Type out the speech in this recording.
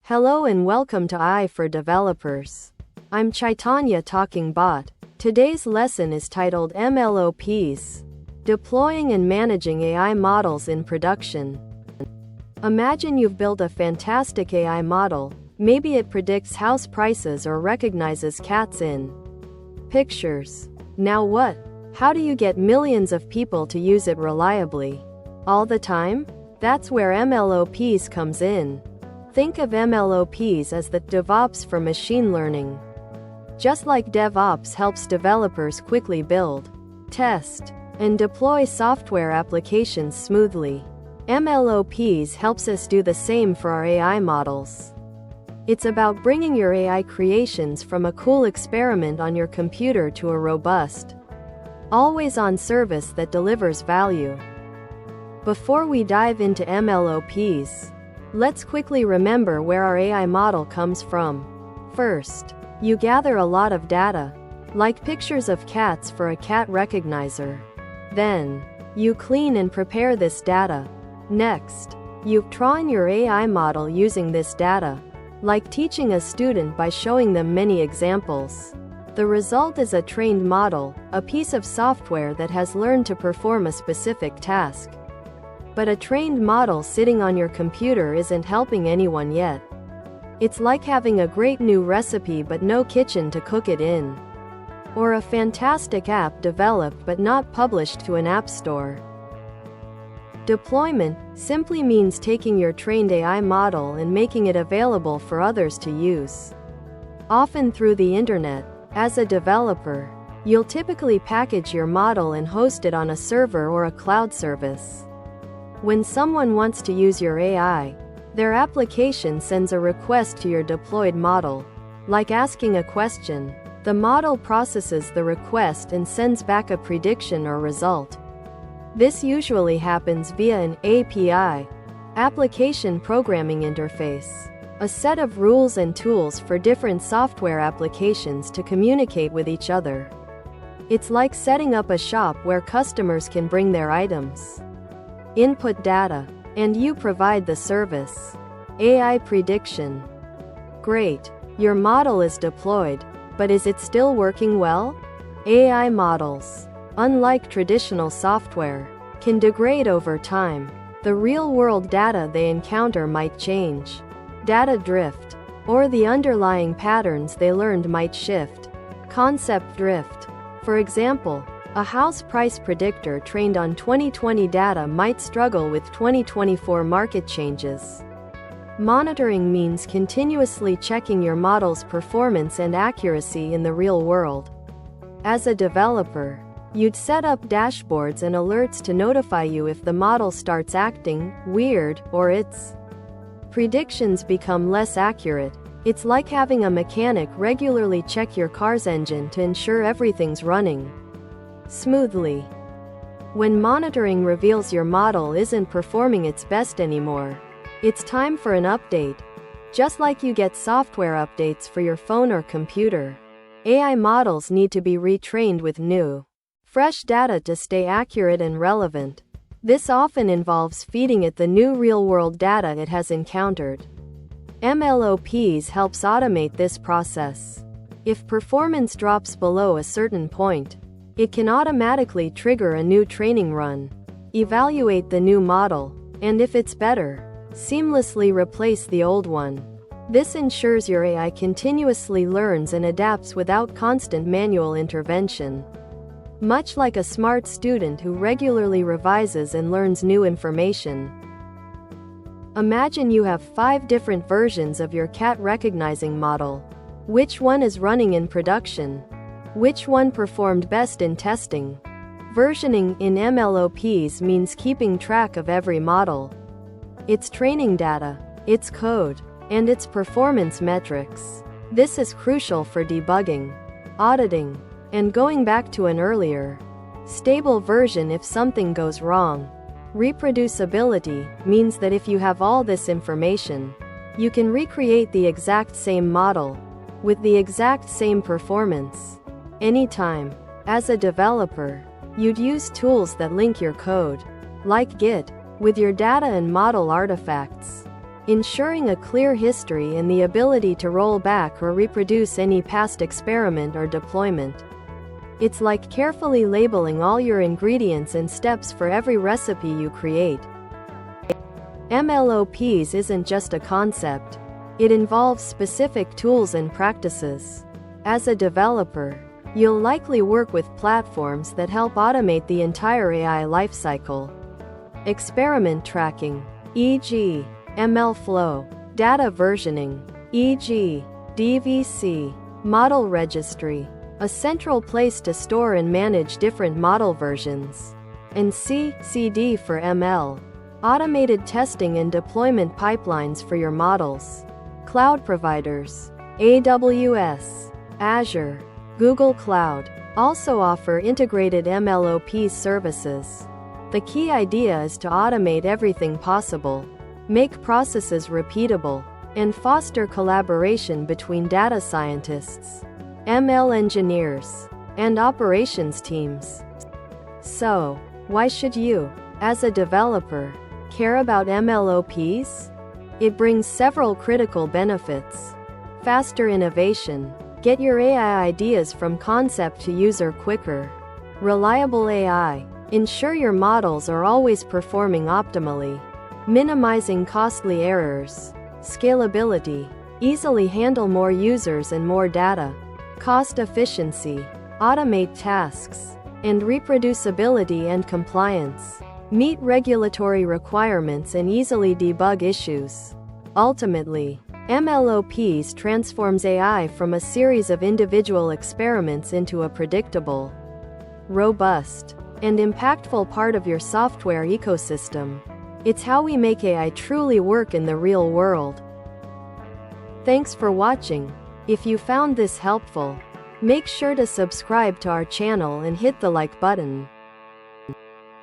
Hello and welcome to AI for Developers. I'm Chaitanya talking bot. Today's lesson is titled MLOps, Deploying and Managing AI Models in Production. Imagine you've built a fantastic AI model. Maybe it predicts house prices or recognizes cats in pictures. Now what? How do you get millions of people to use it reliably? All the time? That's where MLOps comes in. Think of MLOps as the DevOps for machine learning. Just like DevOps helps developers quickly build, test, and deploy software applications smoothly, MLOps helps us do the same for our AI models. It's about bringing your AI creations from a cool experiment on your computer to a robust, always-on service that delivers value. Before we dive into MLOps, let's quickly remember where our AI model comes from. First, you gather a lot of data, like pictures of cats for a cat recognizer. Then, you clean and prepare this data. Next, you train your AI model using this data, like teaching a student by showing them many examples. The result is a trained model, a piece of software that has learned to perform a specific task. But a trained model sitting on your computer isn't helping anyone yet. It's like having a great new recipe but no kitchen to cook it in. Or a fantastic app developed but not published to an app store. Deployment simply means taking your trained AI model and making it available for others to use. Often through the internet. As a developer, you'll typically package your model and host it on a server or a cloud service. When someone wants to use your AI, their application sends a request to your deployed model. Like asking a question, the model processes the request and sends back a prediction or result. This usually happens via an API, application programming interface, a set of rules and tools for different software applications to communicate with each other. It's like setting up a shop where customers can bring their items, input data, and you provide the service. AI prediction. Great, your model is deployed, but is it still working well? AI models, unlike traditional software, can degrade over time. The real-world data they encounter might change. Data drift, or the underlying patterns they learned might shift. Concept drift. For example, a house price predictor trained on 2020 data might struggle with 2024 market changes. Monitoring means continuously checking your model's performance and accuracy in the real world. As a developer, you'd set up dashboards and alerts to notify you if the model starts acting weird or its predictions become less accurate. It's like having a mechanic regularly check your car's engine to ensure everything's running smoothly. When monitoring reveals your model isn't performing its best anymore, it's time for an update. Just like you get software updates for your phone or computer, AI models need to be retrained with new, fresh data to stay accurate and relevant. This often involves feeding it the new real-world data it has encountered. MLOps helps automate this process. If performance drops below a certain point, it can automatically trigger a new training run, evaluate the new model, and if it's better, seamlessly replace the old one. This ensures your AI continuously learns and adapts without constant manual intervention. Much like a smart student who regularly revises and learns new information. Imagine you have 5 different versions of your cat recognizing model. Which one is running in production? Which one performed best in testing? Versioning in MLOps means keeping track of every model, its training data, its code, and its performance metrics. This is crucial for debugging, auditing, and going back to an earlier, stable version if something goes wrong. Reproducibility means that if you have all this information, you can recreate the exact same model, with the exact same performance, anytime. As a developer, you'd use tools that link your code, like Git, with your data and model artifacts. ensuring a clear history and the ability to roll back or reproduce any past experiment or deployment. It's like carefully labeling all your ingredients and steps for every recipe you create. MLOps isn't just a concept. It involves specific tools and practices. As a developer, you'll likely work with platforms that help automate the entire AI lifecycle. Experiment tracking, e.g., MLflow, data versioning, e.g., DVC, model registry, a central place to store and manage different model versions, and CD for ML, automated testing and deployment pipelines for your models. Cloud providers, AWS, Azure, Google Cloud, also offer integrated MLOps services. The key idea is to automate everything possible, make processes repeatable, and foster collaboration between data scientists, ML engineers, and operations teams. So, why should you, as a developer, care about MLOps? It brings several critical benefits. Faster innovation. Get your AI ideas from concept to user quicker. Reliable AI. Ensure your models are always performing optimally, minimizing costly errors. Scalability. Easily handle more users and more data. Cost efficiency. Automate tasks. And reproducibility and compliance. Meet regulatory requirements and easily debug issues. Ultimately, MLOps transforms AI from a series of individual experiments into a predictable, robust, and impactful part of your software ecosystem. It's how we make AI truly work in the real world. Thanks for watching. If you found this helpful, make sure to subscribe to our channel and hit the like button.